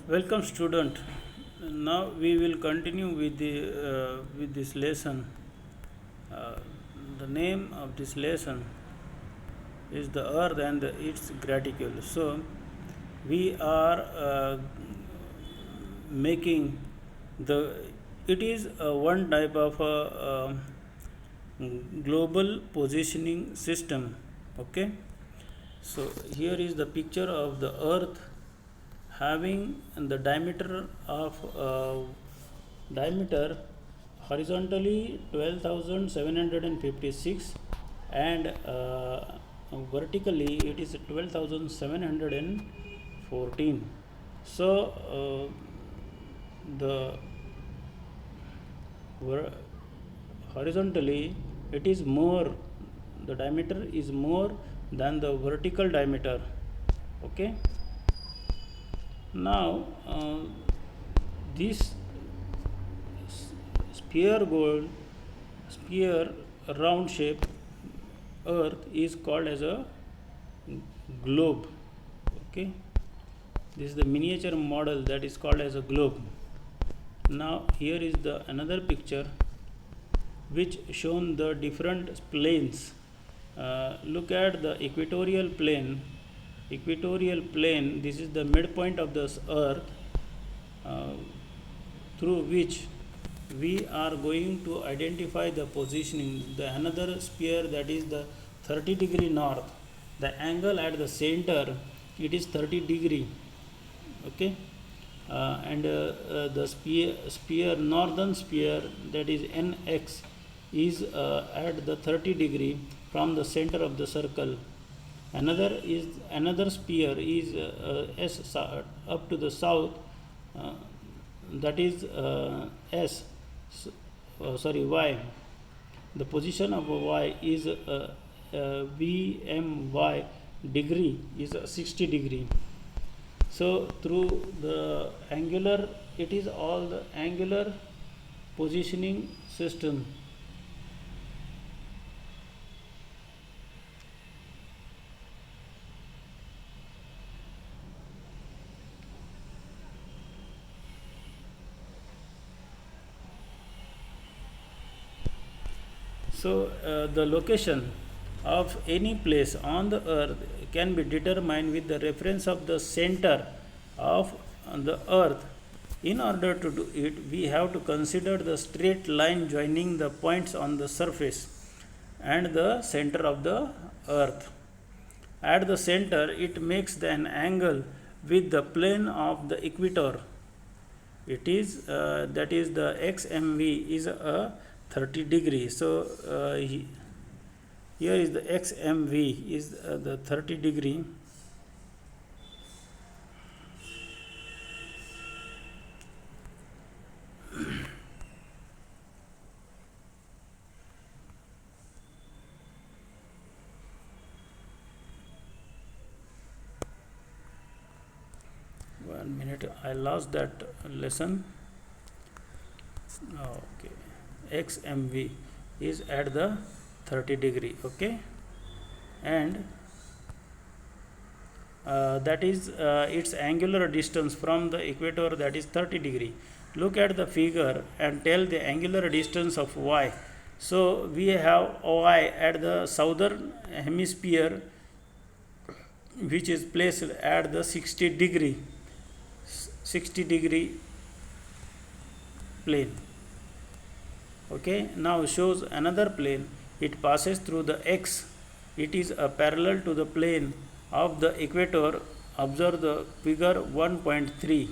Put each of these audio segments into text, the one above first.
Welcome, student. Now we will continue with this lesson. Uh, the name of this lesson is the Earth and its gratitude. So we are making the. It is one type of global positioning system. Okay. So here is the picture of the Earth having the diameter horizontally 12,756 and vertically it is 12,714. So the horizontally it is more, the diameter is more than the vertical diameter. Okay. Now this sphere gold sphere round shape Earth is called as a globe. Okay, this is the miniature model that is called as a globe. Now here is the another picture which shown the different planes. Look at the equatorial plane. This is the midpoint of this Earth, through which we are going to identify the positioning. The another sphere, that is the 30-degree north, the angle at the center it is 30-degree. Okay. And the sphere northern sphere, that is NX, is at the 30-degree from the center of the circle. Another sphere is S up to the south, that is Y. The position of Y is VMY degree is 60-degree. So through the angular, it is all the angular positioning system. So the location of any place on the earth can be determined with the reference of the center of the earth. In order to do it, we have to consider the straight line joining the points on the surface and the center of the earth. At the center, it makes an angle with the plane of the equator. It is that is the XMV is a 30-degree. So here is the XMV is the 30-degree. One minute, I lost that lesson. Okay, XMV is at the 30-degree. Okay, and that is its angular distance from the equator, that is 30-degree. Look at the figure and tell the angular distance of Y. So we have Y at the southern hemisphere, which is placed at the 60-degree plane. Okay, now shows another plane. It passes through the X. It is a parallel to the plane of the equator. Observe the figure 1.3.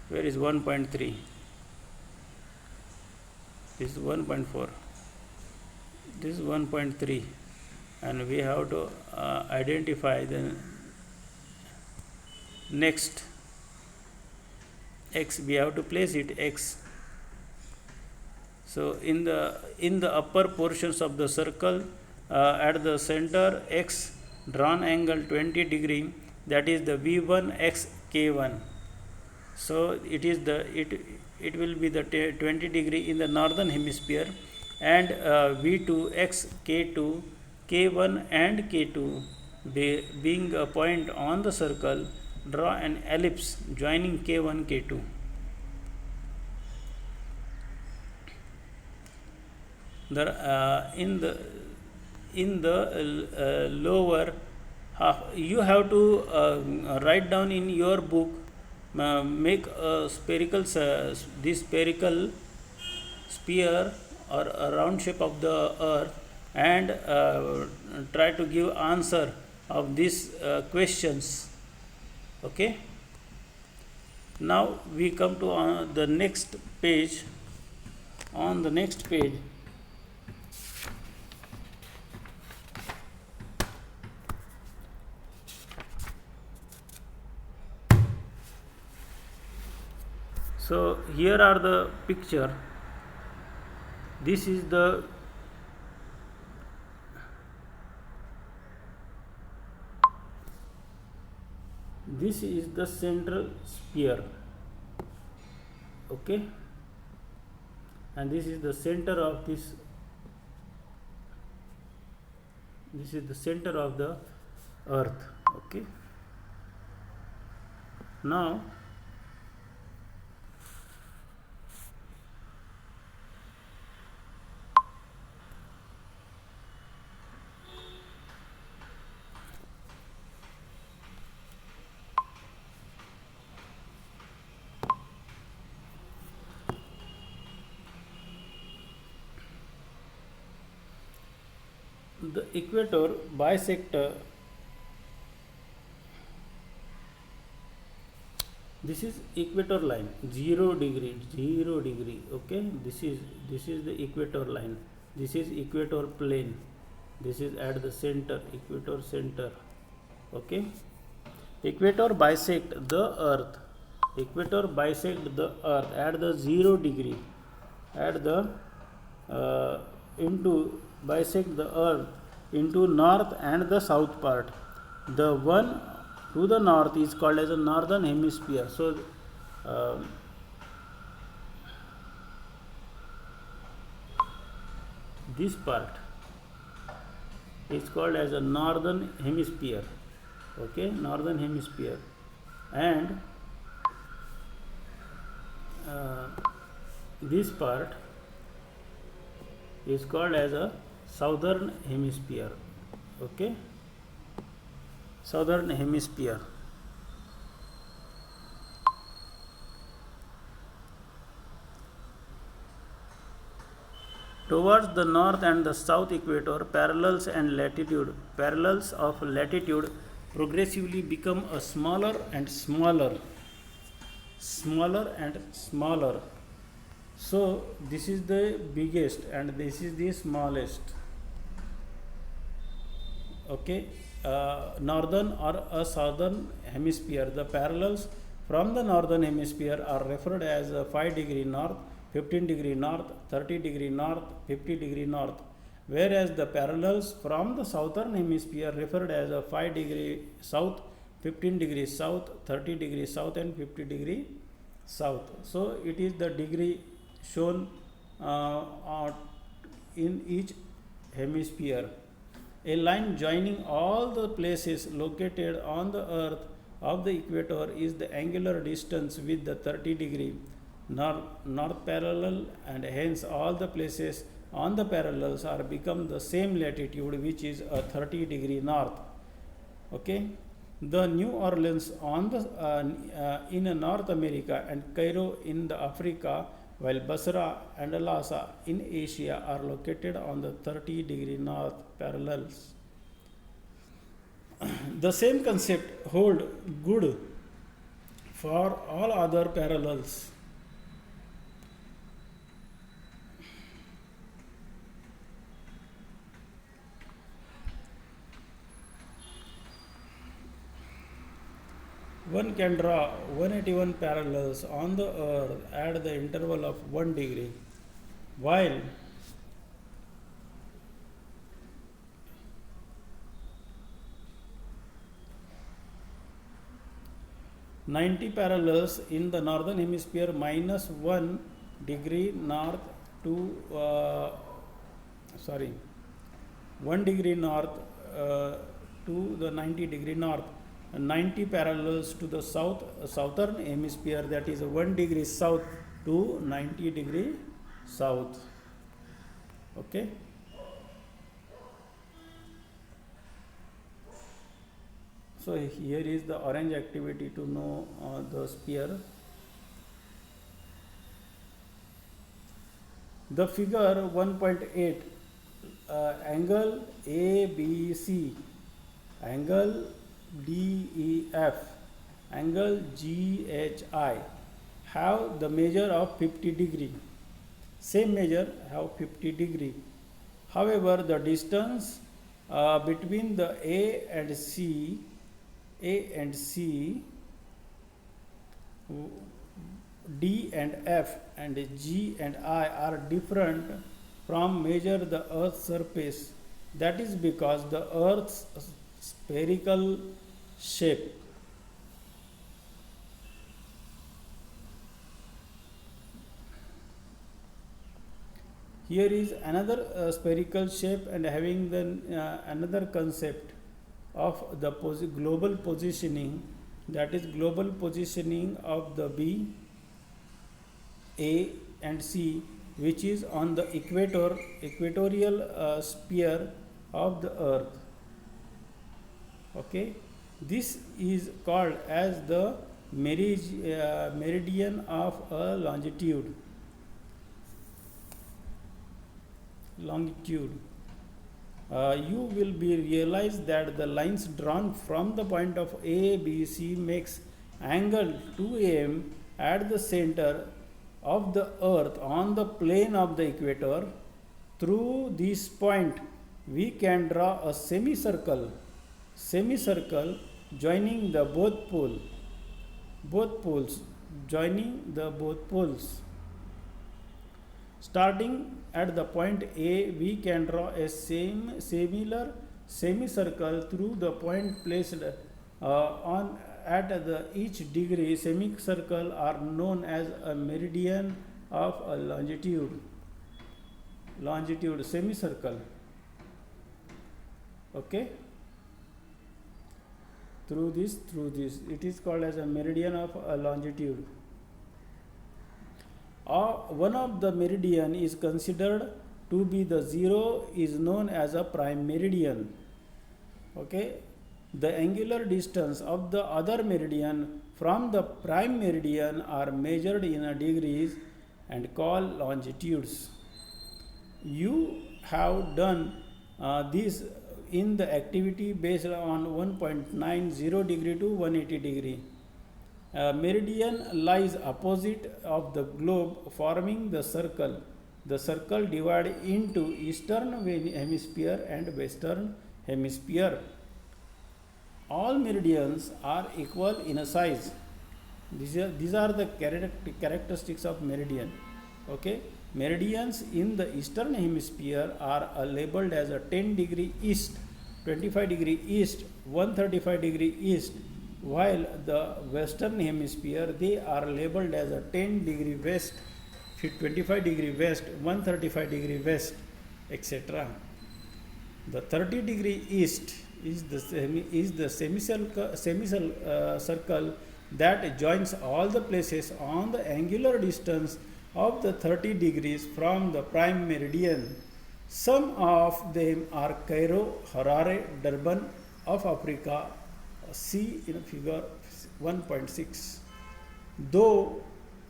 Where is 1.3? This is 1.4. This is 1.3, and we have to identify the next X. We have to place it X. So in the upper portions of the circle, at the center X, drawn angle 20-degree, that is the V1 X K1. So it will be the 20-degree in the northern hemisphere, and V2 X K2, K1 and K2 being a point on the circle, draw an ellipse joining K1, K2. In the lower half, you have to write down in your book, make a spherical this spherical sphere or a round shape of the earth, and try to give answer of these questions. Okay, now we come to the next page. On the next page, so here are the picture. This is the central sphere. Okay, and this is the center of this is the center of the earth. Okay, now the equator bisect this is equator line, 0 degree. Okay, this is the equator line, this is equator plane, this is at the center, equator center. Okay, equator bisect the earth at the 0 degree, at the into bisect the earth into north and the south part. The one to the north is called as a northern hemisphere. So this part is called as a northern hemisphere. Okay, northern hemisphere. And this part is called as a southern hemisphere. Okay, southern hemisphere. Towards the north and the south equator, parallels of latitude progressively become a smaller and smaller. So this is the biggest and this is the smallest. Okay, northern or a southern hemisphere. The parallels from the northern hemisphere are referred as 5 degree north, 15 degree north, 30 degree north, 50 degree north, whereas the parallels from the southern hemisphere referred as 5 degree south, 15 degree south, 30 degree south and 50 degree south. So it is the degree shown in each hemisphere. A line joining all the places located on the earth of the equator is the angular distance with the 30 degree north parallel, and hence all the places on the parallels are become the same latitude, which is a 30 degree north. Okay, the New Orleans on the in North America and Cairo in the Africa, while Basra and Lhasa in Asia are located on the 30 degree north parallels. The same concept hold good for all other parallels. One can draw 181 parallels on the earth at the interval of 1 degree, while -90 parallels in the northern hemisphere minus 1 degree north to 1 degree north to the 90 degree north, 90 parallels to the southern hemisphere, that is 1 degree south to 90 degree south. Okay. So here is the orange activity to know the sphere. The figure 1.8, angle ABC, angle DEF, angle GHI have the measure of 50 degree. Same measure have 50 degree. However, the distance between the A and C, D and F and G and I are different from measure the Earth's surface. That is because the Earth's spherical shape. Here is another spherical shape and having the another concept of the global positioning, that is global positioning of the B, A and C, which is on the equatorial sphere of the Earth. Okay, this is called as the meridian of a longitude. You will be realized that the lines drawn from the point of A, B, C makes angle 2 am at the center of the Earth on the plane of the equator. Through this point, we can draw a semicircle joining the both poles, Starting at the point A, we can draw a similar semicircle through the point placed on at each degree. Semicircle are known as a meridian of a longitude semicircle. Okay, through this it is called as a meridian of a longitude. One of the meridian is considered to be the zero is known as a prime meridian. Okay, the angular distance of the other meridian from the prime meridian are measured in degrees and called longitudes. You have done this in the activity based on 1.90 degree to 180 degree. Meridian lies opposite of the globe, forming the circle. The circle divided into eastern hemisphere and western hemisphere. All meridians are equal in a size. These are the characteristics of meridian. Okay, meridians in the eastern hemisphere are labeled as a 10 degree east, 25 degree east, 135 degree east, while the western hemisphere they are labeled as a 10 degree west, 25 degree west, 135 degree west, etc. The 30 degree east is the semicircle that joins all the places on the angular distance of the 30 degrees from the prime meridian. Some of them are Cairo, Harare, Durban of Africa. See in figure 1.6. Though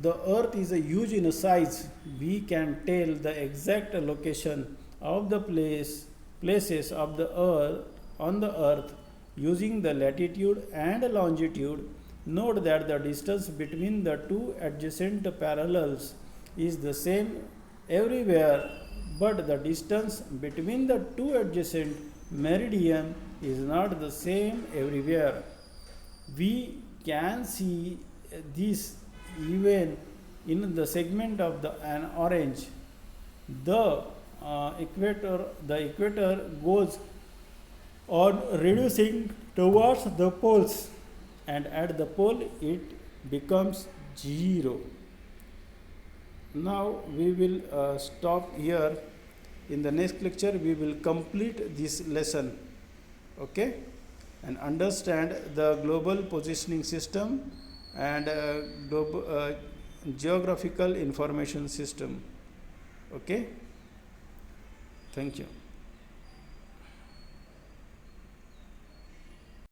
the earth is huge in size, we can tell the exact location of the places of the earth on the earth using the latitude and longitude. Note that the distance between the two adjacent parallels is the same everywhere, but the distance between the two adjacent meridian is not the same everywhere. We can see this even in the segment of an orange. The equator goes on reducing towards the poles, and at the pole it becomes 0. Now we will stop here. In the next lecture we will complete this lesson. Okay. and understand the global positioning system and geographical information system. Okay, thank you.